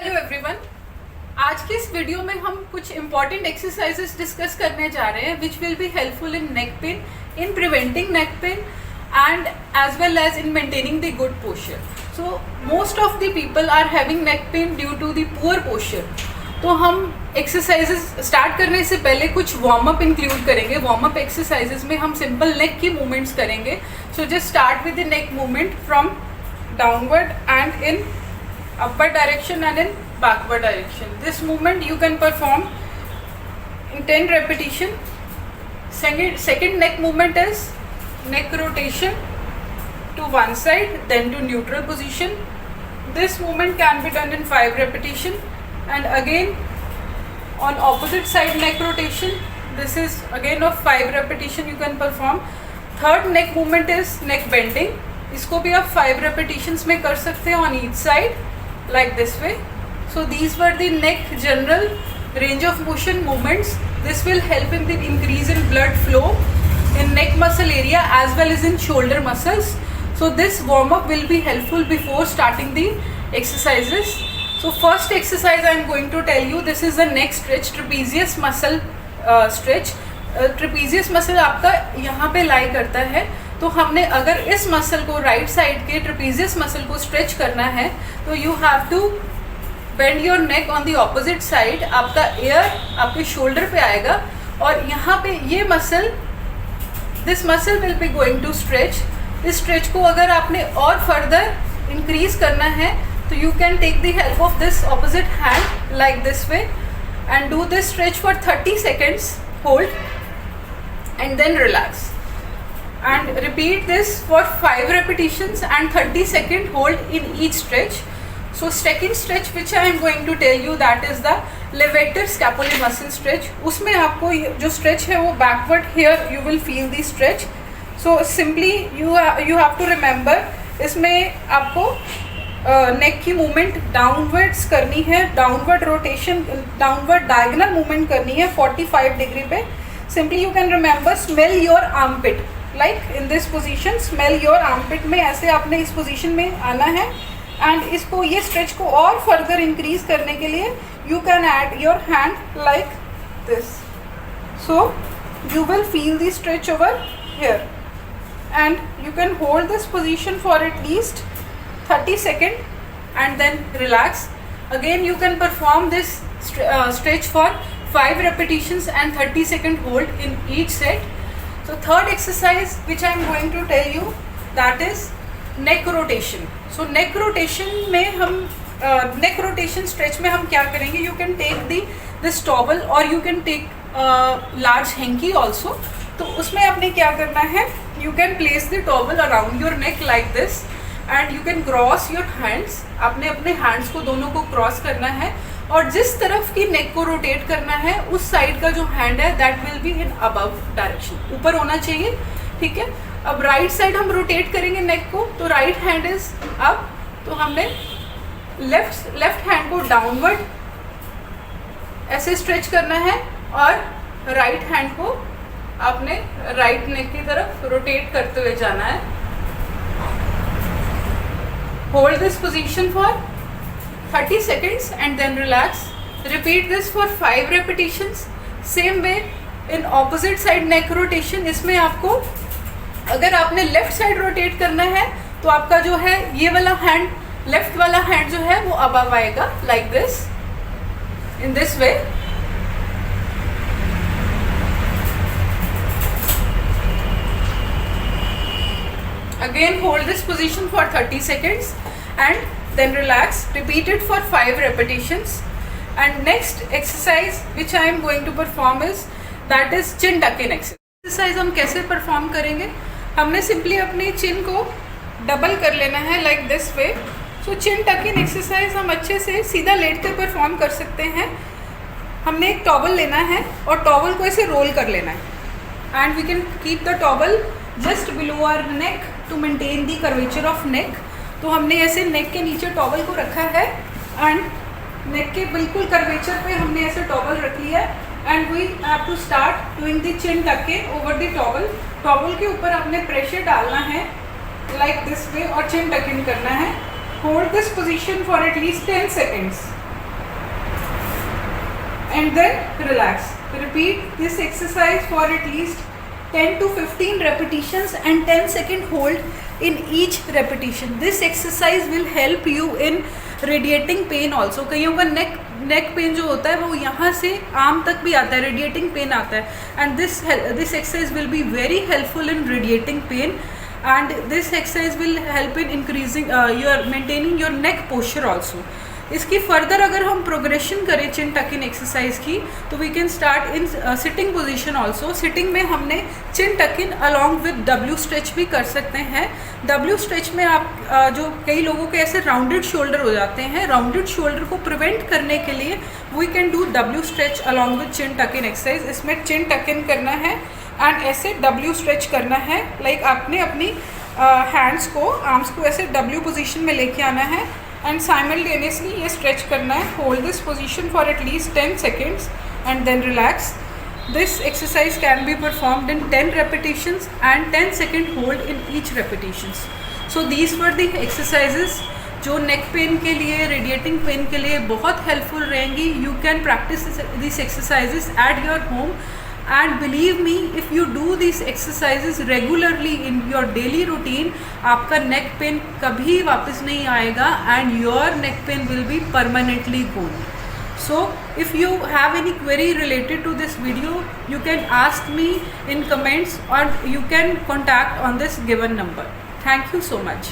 Hello everyone, आज के इस वीडियो में हम कुछ इंपॉर्टेंट एक्सरसाइजेस डिस्कस करने जा रहे हैं which will be helpful in neck pain, in preventing neck pain and as well as in maintaining the good posture. So most of the people are having neck pain due to the poor posture. तो हम exercises start करने से पहले कुछ warm up include करेंगे. Warm up exercises में हम simple neck की मूवमेंट्स करेंगे. So just start with the neck movement from downward and in upward direction and in backward direction. This movement you can perform in 10 repetition. Second neck movement is neck rotation to one side then to neutral position. This movement can be done in 5 repetition and again on opposite side neck rotation. This is again of 5 repetition you can perform. Third neck movement is neck bending. इसको भी आप 5 repetitions में कर सकते हैं on each side like this way. So these were the neck general range of motion movements. This will help in the increase in blood flow in neck muscle area as well as in shoulder muscles. So this warm up will be helpful before starting the exercises. So first exercise I am going to tell you, this is the neck stretch, trapezius muscle stretch. Trapezius muscle आपका यहाँ पे lie करता है. तो हमने अगर इस muscle को राइट साइड के ट्रेपेजियस मसल को स्ट्रेच करना है तो you have to bend your neck on the opposite side. आपका एयर आपके शोल्डर पे आएगा और यहाँ पे ये muscle, this muscle will be going to stretch. इस स्ट्रेच को अगर आपने और फर्दर इंक्रीज करना है तो you can take the help of this opposite hand like this way and do this stretch for 30 seconds. Hold and then relax. And repeat this for 5 repetitions and 30-second hold in each stretch. So second stretch which I am going to tell you, that is the levator scapulae muscle stretch. उसमें आपको जो stretch है वो backward, here you will feel the stretch. So simply you have to remember, इसमें आपको neck की movement downwards करनी है, downward rotation, downward diagonal movement करनी है 45 degree पे. Simply you can remember, smell your armpit. Like in this position, smell your armpit में ऐसे आपने इस पोजीशन में आना है. एंड इसको, ये स्ट्रेच को और फर्दर इंक्रीज करने के लिए you can add your hand like this. So you will feel the stretch over here and you can hold this position for at least 30 seconds and then relax. Again you can perform this stretch for 5 repetitions and 30-second hold in each set. So third exercise which I am going to tell you, that is neck rotation. So neck rotation में हम neck rotation stretch में हम क्या करेंगे, you can take this towel or you can take large hanky also. तो उसमें आपने क्या करना है, you can place the towel around your neck like this and you can cross your hands. आपने अपने hands को दोनों को cross करना है और जिस तरफ की नेक को रोटेट करना है उस साइड का जो हैंड है that will be in above direction, ऊपर होना चाहिए. ठीक है. अब राइट साइड हम रोटेट करेंगे नेक को, तो राइट हैंड इज अप, तो हमने लेफ्ट हैंड को डाउनवर्ड ऐसे स्ट्रेच करना है और राइट हैंड को आपने राइट नेक की तरफ रोटेट करते हुए जाना है. Hold this position for 30 seconds and then relax. Repeat this for 5 repetitions. Same way in opposite side neck rotation. इसमें आपको अगर आपने लेफ्ट साइड रोटेट करना है तो आपका जो है ये वाला हैंड, लेफ्ट वाला हैंड जो है वो अबव आएगा like this, in this way. Again hold this position for 30 seconds and then relax. Repeat it for 5 repetitions. And next exercise which I am going to perform is, that is chin tuck in exercise. हम कैसे perform करेंगे, हमने simply अपनी चिन को double कर लेना है like this way. So chin tuck in exercise हम अच्छे से सीधा लेट कर परफॉर्म कर सकते हैं. हमने एक टॉवल लेना है और टॉवल को ऐसे रोल कर लेना है and we can keep the towel just below our neck to maintain the curvature of neck. तो हमने ऐसे नेक के नीचे टॉवल को रखा है एंड नेक के बिल्कुल कर्वेचर पे हमने ऐसे टॉवल रख लिया and we have to start doing the chin tuck in over the towel. Towel के ऊपर आपने प्रेशर डालना है लाइक दिस वे और चिन टक इन करना है. Hold this position for at least 10 seconds. and then relax. Repeat this exercise for at least 10 to 15 repetitions and 10-second hold in each repetition. This exercise will help you in radiating pain also. कईयों का neck pain जो होता है वो यहाँ से arm तक भी आता है, radiating pain आता है, and this exercise will be very helpful in radiating pain, and this exercise will help in increasing maintaining your neck posture also. इसकी फर्दर अगर हम प्रोग्रेशन करें चिन टक इन एक्सरसाइज की, तो we can start in sitting position also. Sitting में हमने chin tuck in along with W stretch भी कर सकते हैं. डब्ल्यू स्ट्रेच में आप जो कई लोगों के ऐसे राउंडेड शोल्डर हो जाते हैं, राउंडेड शोल्डर को प्रिवेंट करने के लिए we can do W stretch along with chin tuck in exercise. इसमें चिन टक इन करना है एंड ऐसे डब्ल्यू स्ट्रेच करना है. लाइक आपने अपनी हैंड्स को, आर्म्स को ऐसे डब्ल्यू पोजीशन में लेके आना है and simultaneously ये stretch करना है. Hold this position for at least 10 seconds and then relax. This exercise can be performed in 10 repetitions and 10-second hold in each repetitions. So these were the exercises जो neck pain के लिए, radiating pain के लिए बहुत helpful रहेंगी. You can practice these exercises at your home. And believe me, if you do these exercises regularly in your daily routine, आपका neck pain कभी वापस नहीं आएगा and your neck pain will be permanently gone. So if you have any query related to this video, you can ask me in comments or you can contact on this given number. Thank you so much.